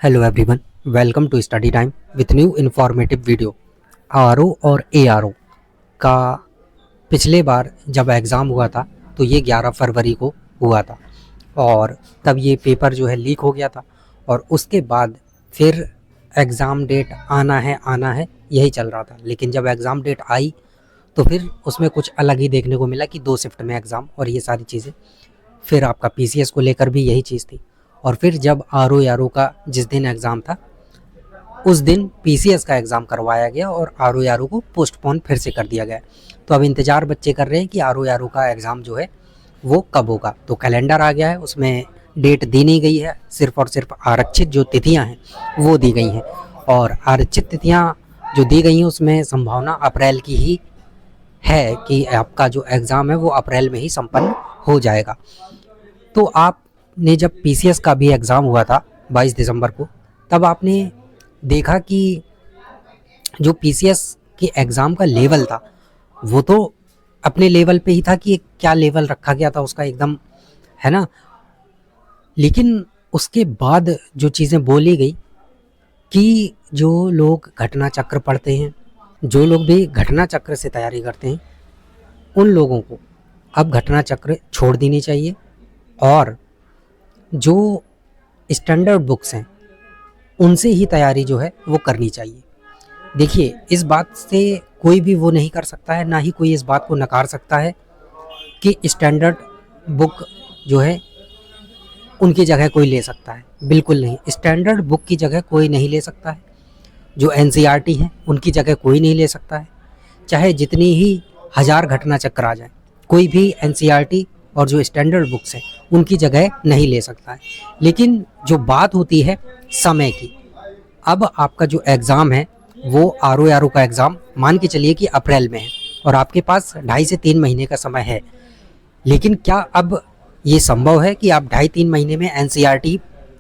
Hello everyone, welcome to study time with new informative video. RO और ARO का पिछले बार जब एग्ज़ाम हुआ था तो ये 11 फरवरी को हुआ था और तब ये पेपर जो है लीक हो गया था और उसके बाद फिर एग्ज़ाम डेट आना है यही चल रहा था। लेकिन जब एग्ज़ाम डेट आई तो फिर उसमें कुछ अलग ही देखने को मिला कि 2 शिफ्ट में एग्ज़ाम और ये सारी चीज़ें। फिर आपका पीसीएस को लेकर भी यही चीज़ थी और फिर जब आरओ आरओ का जिस दिन एग्ज़ाम था उस दिन पीसीएस का एग्ज़ाम करवाया गया और आरओ आरओ को पोस्टपोन फिर से कर दिया गया। तो अब इंतज़ार बच्चे कर रहे हैं कि आरओ आरओ का एग्ज़ाम जो है वो कब होगा। तो कैलेंडर आ गया है, उसमें डेट दी नहीं गई है, सिर्फ़ और सिर्फ आरक्षित जो तिथियां हैं वो दी गई हैं और आरक्षित तिथियां जो दी गई हैं उसमें संभावना अप्रैल की ही है कि आपका जो एग्ज़ाम है वो अप्रैल में ही संपन्न हो जाएगा। तो आपने जब पीसीएस का भी एग्ज़ाम हुआ था 22 दिसंबर को, तब आपने देखा कि जो पीसीएस के एग्ज़ाम का लेवल था वो तो अपने लेवल पे ही था कि क्या लेवल रखा गया था उसका एकदम, है ना। लेकिन उसके बाद जो चीज़ें बोली गई कि जो लोग घटना चक्र पढ़ते हैं, जो लोग भी घटना चक्र से तैयारी करते हैं, उन लोगों को अब घटना चक्र छोड़ देनी चाहिए और जो स्टैंडर्ड बुक्स हैं उनसे ही तैयारी जो है वो करनी चाहिए। देखिए, इस बात से कोई भी वो नहीं कर सकता है, ना ही कोई इस बात को नकार सकता है कि स्टैंडर्ड बुक जो है उनकी जगह कोई ले सकता है। बिल्कुल नहीं, स्टैंडर्ड बुक की जगह कोई नहीं ले सकता है। जो एनसीईआरटी है उनकी जगह कोई नहीं ले सकता है। चाहे जितनी ही 1000 घटना चक्र आ जाए, कोई भी एनसीईआरटी और जो स्टैंडर्ड बुक्स हैं उनकी जगह नहीं ले सकता है। लेकिन जो बात होती है समय की, अब आपका जो एग्ज़ाम है वो आरओ आरओ का एग्ज़ाम मान के चलिए कि अप्रैल में है और आपके पास 2.5 से 3 महीने का समय है। लेकिन क्या अब ये संभव है कि आप 2.5-3 महीने में एनसीईआरटी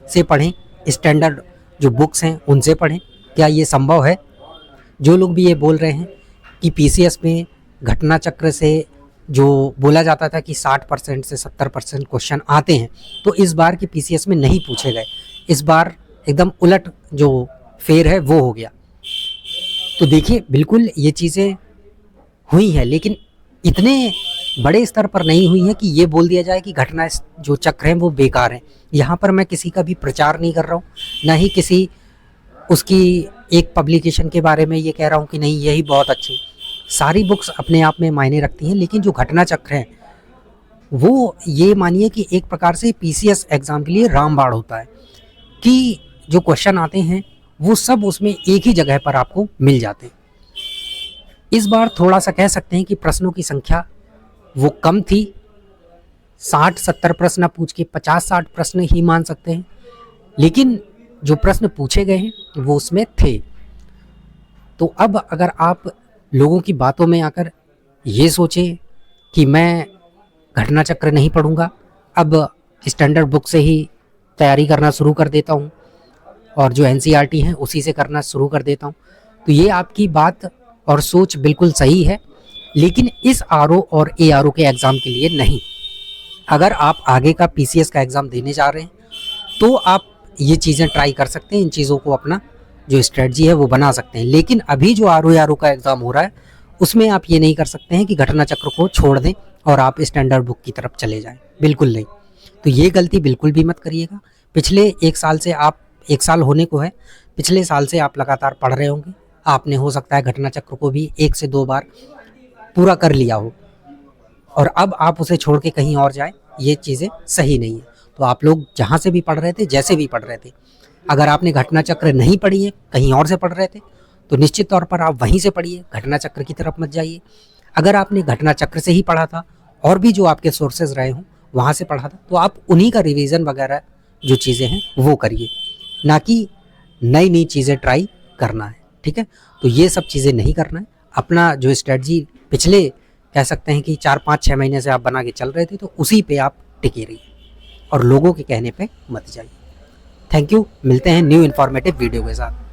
से पढ़ें, स्टैंडर्ड जो बुक्स हैं उनसे पढ़ें? क्या ये संभव है? जो लोग भी ये बोल रहे हैं कि पीसीएस में घटना चक्र से जो बोला जाता था कि 60% से 70% क्वेश्चन आते हैं, तो इस बार के पीसीएस में नहीं पूछे गए। इस बार एकदम उलट जो फेर है वो हो गया। तो देखिए, बिल्कुल ये चीज़ें हुई हैं, लेकिन इतने बड़े स्तर पर नहीं हुई है कि ये बोल दिया जाए कि घटना जो चक्र हैं वो बेकार हैं। यहाँ पर मैं किसी का भी प्रचार नहीं कर रहा हूँ, ना ही किसी उसकी एक पब्लिकेशन के बारे में ये कह रहा हूँ कि नहीं यही बहुत अच्छी। सारी बुक्स अपने आप में मायने रखती हैं, लेकिन जो घटना चक्र है वो ये मानिए कि एक प्रकार से पीसीएस एग्ज़ाम के लिए रामबाण होता है कि जो क्वेश्चन आते हैं वो सब उसमें एक ही जगह पर आपको मिल जाते हैं। इस बार थोड़ा सा कह सकते हैं कि प्रश्नों की संख्या वो कम थी, 60-70 प्रश्न पूछ के 50-60 प्रश्न ही मान सकते हैं, लेकिन जो प्रश्न पूछे गए हैं वो उसमें थे। तो अब अगर आप लोगों की बातों में आकर ये सोचें कि मैं घटना चक्र नहीं पढ़ूंगा, अब स्टैंडर्ड बुक से ही तैयारी करना शुरू कर देता हूँ और जो एनसीईआरटी है उसी से करना शुरू कर देता हूँ, तो ये आपकी बात और सोच बिल्कुल सही है, लेकिन इस आरओ और एआरओ के एग्ज़ाम के लिए नहीं। अगर आप आगे का पीसीएस का एग्ज़ाम देने जा रहे हैं तो आप ये चीज़ें ट्राई कर सकते हैं, इन चीज़ों को अपना जो स्ट्रेटजी है वो बना सकते हैं। लेकिन अभी जो आरओ आरओ का एग्ज़ाम हो रहा है उसमें आप ये नहीं कर सकते हैं कि घटना चक्र को छोड़ दें और आप स्टैंडर्ड बुक की तरफ चले जाएं, बिल्कुल नहीं। तो ये गलती बिल्कुल भी मत करिएगा। पिछले 1 साल से आप 1 साल होने को है, पिछले साल से आप लगातार पढ़ रहे होंगे, आपने हो सकता है घटना चक्र को भी 1 से 2 बार पूरा कर लिया हो और अब आप उसे छोड़ के कहीं और जाएं, ये चीज़ें सही नहीं है। तो आप लोग जहाँ से भी पढ़ रहे थे, जैसे भी पढ़ रहे थे, अगर आपने घटना चक्र नहीं पढ़ी है, कहीं और से पढ़ रहे थे, तो निश्चित तौर पर आप वहीं से पढ़िए, घटना चक्र की तरफ मत जाइए। अगर आपने घटना चक्र से ही पढ़ा था और भी जो आपके सोर्सेज रहे हों वहाँ से पढ़ा था, तो आप उन्हीं का रिवीजन वगैरह जो चीज़ें हैं वो करिए, ना कि नई नई चीज़ें ट्राई करना है। ठीक है, तो ये सब चीज़ें नहीं करना है। अपना जो स्ट्रेटजी पिछले कह सकते हैं कि 4-5-6 महीने से आप बना के चल रहे थे, तो उसी पे आप टिके रहिए और लोगों के कहने पे मत जाइए। थैंक यू, मिलते हैं न्यू इन्फॉर्मेटिव वीडियो के साथ।